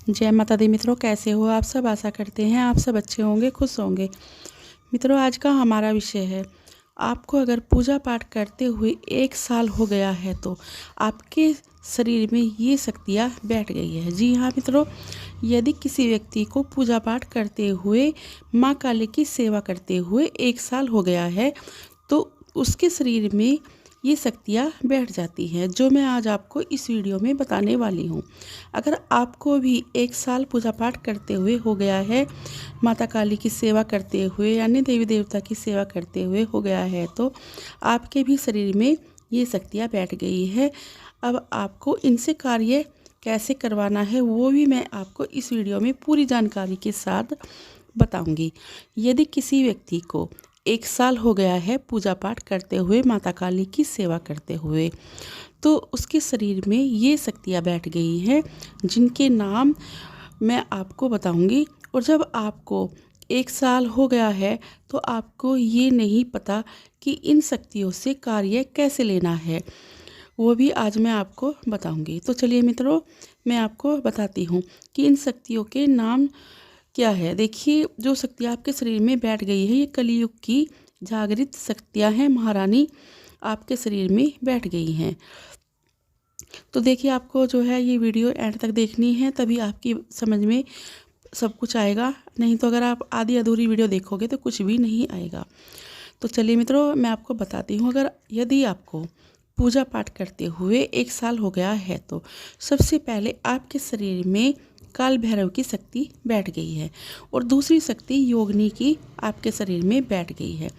जय माता दी मित्रों, कैसे हो आप सब। आशा करते हैं आप सब अच्छे होंगे, खुश होंगे। मित्रों, आज का हमारा विषय है, आपको अगर पूजा पाठ करते हुए 1 साल हो गया है तो आपके शरीर में ये शक्तियाँ बैठ गई है। जी हाँ मित्रों, यदि किसी व्यक्ति को पूजा पाठ करते हुए, माँ काली की सेवा करते हुए 1 साल हो गया है तो उसके शरीर में ये शक्तियाँ बैठ जाती हैं, जो मैं आज आपको इस वीडियो में बताने वाली हूँ। अगर आपको भी 1 साल पूजा पाठ करते हुए हो गया है, माता काली की सेवा करते हुए यानी देवी देवता की सेवा करते हुए हो गया है तो आपके भी शरीर में ये शक्तियाँ बैठ गई है। अब आपको इनसे कार्य कैसे करवाना है वो भी मैं आपको इस वीडियो में पूरी जानकारी के साथ बताऊंगी। यदि किसी व्यक्ति को 1 साल हो गया है पूजा पाठ करते हुए, माता काली की सेवा करते हुए, तो उसके शरीर में ये शक्तियाँ बैठ गई हैं, जिनके नाम मैं आपको बताऊंगी। और जब आपको 1 साल हो गया है तो आपको ये नहीं पता कि इन शक्तियों से कार्य कैसे लेना है, वो भी आज मैं आपको बताऊंगी। तो चलिए मित्रों, मैं आपको बताती हूँ कि इन शक्तियों के नाम क्या है। देखिए, जो शक्तियाँ आपके शरीर में बैठ गई है, ये कलयुग की जागृत शक्तियाँ हैं, महारानी आपके शरीर में बैठ गई हैं। तो देखिए, आपको जो है ये वीडियो एंड तक देखनी है, तभी आपकी समझ में सब कुछ आएगा। नहीं तो अगर आप आधी अधूरी वीडियो देखोगे तो कुछ भी नहीं आएगा। तो चलिए मित्रों, मैं आपको बताती हूँ। अगर यदि आपको पूजा पाठ करते हुए 1 साल हो गया है तो सबसे पहले आपके शरीर में काल भैरव की शक्ति बैठ गई है, और दूसरी शक्ति योगिनी की आपके शरीर में बैठ गई है,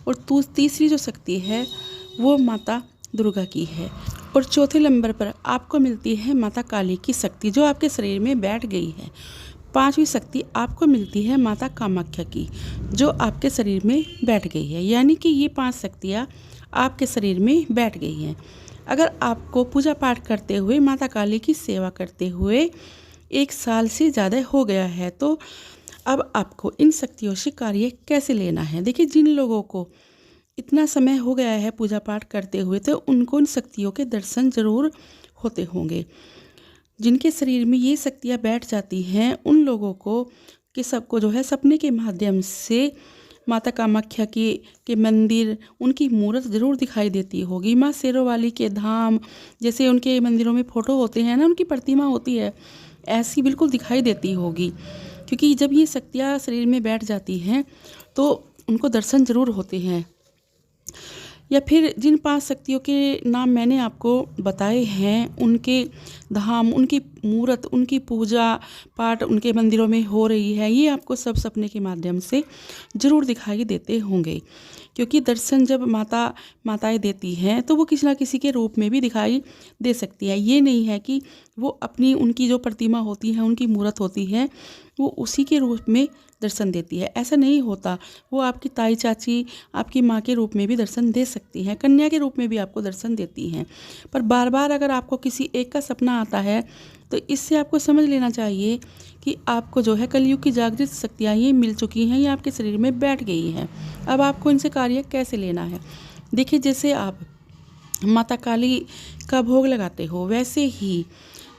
और तीसरी जो शक्ति है वो माता दुर्गा की है, और चौथे नंबर पर आपको मिलती है माता काली की शक्ति, जो आपके शरीर में बैठ गई है। पांचवी शक्ति आपको मिलती है माता कामाख्या की, जो आपके शरीर में बैठ गई है। यानी कि ये 5 शक्तियाँ आपके शरीर में बैठ गई हैं। अगर आपको पूजा पाठ करते हुए, माता काली की सेवा करते हुए 1 साल से ज़्यादा हो गया है तो अब आपको इन शक्तियों से कार्य कैसे लेना है। देखिए, जिन लोगों को इतना समय हो गया है पूजा पाठ करते हुए तो उनको इन शक्तियों के दर्शन जरूर होते होंगे। जिनके शरीर में ये शक्तियाँ बैठ जाती हैं, उन लोगों को कि सबको जो है सपने के माध्यम से माता कामाख्या के मंदिर, उनकी मूर्त जरूर दिखाई देती होगी। माँ शेरों वाली के धाम, जैसे उनके मंदिरों में फ़ोटो होते हैं ना, उनकी प्रतिमा होती है, ऐसी बिल्कुल दिखाई देती होगी। क्योंकि जब ये शक्तियाँ शरीर में बैठ जाती हैं तो उनको दर्शन जरूर होते हैं। या फिर जिन 5 शक्तियों के नाम मैंने आपको बताए हैं, उनके धाम, उनकी मूर्त, उनकी पूजा पाठ उनके मंदिरों में हो रही है, ये आपको सब सपने के माध्यम से ज़रूर दिखाई देते होंगे। क्योंकि दर्शन जब माताएं देती हैं तो वो किसी ना किसी के रूप में भी दिखाई दे सकती है। ये नहीं है कि वो अपनी, उनकी जो प्रतिमा होती है, उनकी मूर्त होती है, वो उसी के रूप में दर्शन देती है, ऐसा नहीं होता। वो आपकी ताई चाची, आपकी माँ के रूप में भी दर्शन दे सकती हैं, कन्या के रूप में भी आपको दर्शन देती हैं। पर बार बार अगर आपको किसी एक का सपना आता है तो इससे आपको समझ लेना चाहिए कि आपको जो है कलयुग की जागृत शक्तियाँ ये मिल चुकी हैं, ये आपके शरीर में बैठ गई हैं। अब आपको इनसे कार्य कैसे लेना है। देखिए, जैसे आप माता काली का भोग लगाते हो, वैसे ही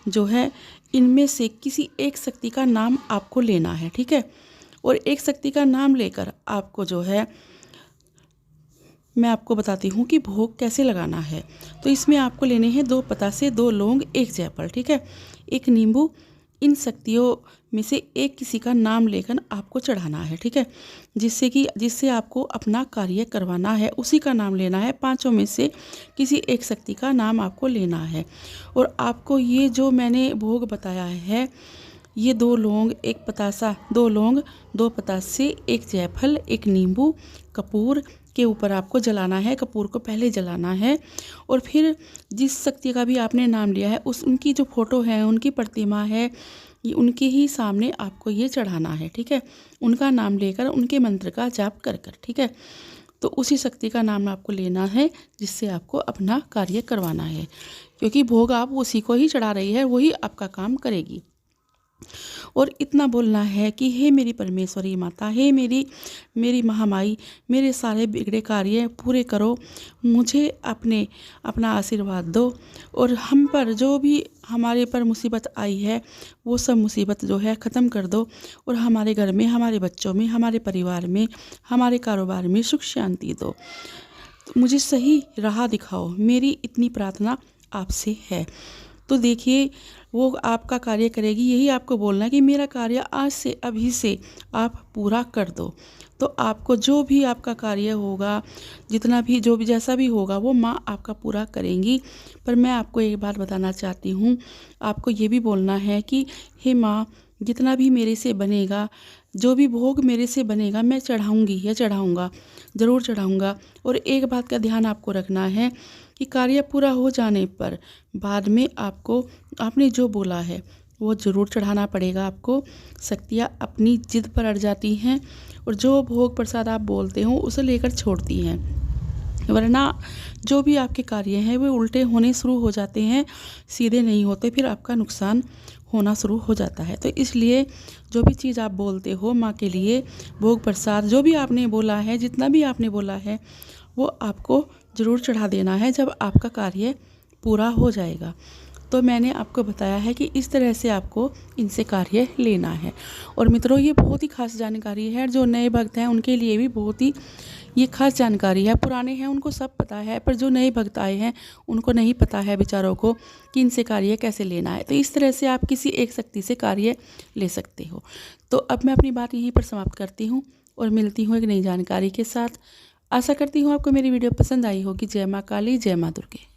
जो है इनमें से किसी एक शक्ति का नाम आपको लेना है, ठीक है। और एक शक्ति का नाम लेकर आपको जो है, मैं आपको बताती हूँ कि भोग कैसे लगाना है। तो इसमें आपको लेने हैं 2 पतासे, 2 लौंग, 1 जायफल, ठीक है, 1 नींबू। इन शक्तियों में से एक किसी का नाम लेकर आपको चढ़ाना है, ठीक है, जिससे आपको अपना कार्य करवाना है, उसी का नाम लेना है। 5 में से किसी एक शक्ति का नाम आपको लेना है। और आपको ये जो मैंने भोग बताया है, ये 2 लौंग, 1 पतासा, 2 लौंग, 2 पतासे, 1 जायफल, 1 नींबू, कपूर के ऊपर आपको जलाना है। कपूर को पहले जलाना है, और फिर जिस शक्ति का भी आपने नाम लिया है, उनकी जो फोटो है, उनकी प्रतिमा है, ये उनके ही सामने आपको ये चढ़ाना है, ठीक है। उनका नाम लेकर, उनके मंत्र का जाप कर कर, ठीक है। तो उसी शक्ति का नाम आपको लेना है जिससे आपको अपना कार्य करवाना है, क्योंकि भोग आप उसी को ही चढ़ा रही है, वही आपका काम करेगी। और इतना बोलना है कि हे मेरी परमेश्वरी माता, हे मेरी महामाई, मेरे सारे बिगड़े कार्य पूरे करो, मुझे अपना आशीर्वाद दो और हम पर जो भी हमारे पर मुसीबत आई है वो सब मुसीबत जो है ख़त्म कर दो और हमारे घर में, हमारे बच्चों में, हमारे परिवार में, हमारे कारोबार में सुख शांति दो। तो मुझे सही राह दिखाओ, मेरी इतनी प्रार्थना आपसे है। तो देखिए वो आपका कार्य करेगी। यही आपको बोलना है कि मेरा कार्य आज से, अभी से आप पूरा कर दो। तो आपको जो भी आपका कार्य होगा, जितना भी जो भी जैसा भी होगा वो माँ आपका पूरा करेंगी। पर मैं आपको एक बात बताना चाहती हूँ, आपको ये भी बोलना है कि हे माँ, जितना भी मेरे से बनेगा, जो भी भोग मेरे से बनेगा मैं चढ़ाऊँगी या चढ़ाऊँगा, ज़रूर चढ़ाऊँगा। और एक बात का ध्यान आपको रखना है कि कार्य पूरा हो जाने पर बाद में आपको आपने जो बोला है वो ज़रूर चढ़ाना पड़ेगा आपको। शक्तियाँ अपनी जिद पर अड़ जाती हैं और जो भोग प्रसाद आप बोलते हो उसे लेकर छोड़ती हैं, वरना जो भी आपके कार्य हैं वे उल्टे होने शुरू हो जाते हैं, सीधे नहीं होते, फिर आपका नुकसान होना शुरू हो जाता है। तो इसलिए जो भी चीज़ आप बोलते हो माँ के लिए, भोग प्रसाद जो भी आपने बोला है, जितना भी आपने बोला है वो आपको ज़रूर चढ़ा देना है जब आपका कार्य पूरा हो जाएगा। तो मैंने आपको बताया है कि इस तरह से आपको इनसे कार्य लेना है। और मित्रों, ये बहुत ही खास जानकारी है, जो नए भक्त हैं उनके लिए भी बहुत ही ये खास जानकारी है। पुराने हैं उनको सब पता है, पर जो नए भक्त आए हैं उनको नहीं पता है बेचारों को कि इनसे कार्य कैसे लेना है। तो इस तरह से आप किसी एक शक्ति से कार्य ले सकते हो। तो अब मैं अपनी बात यहीं पर समाप्त करती हूँ और मिलती हूँ एक नई जानकारी के साथ। आशा करती हूँ आपको मेरी वीडियो पसंद आई होगी। जय माँ काली, जय माँ दुर्गे।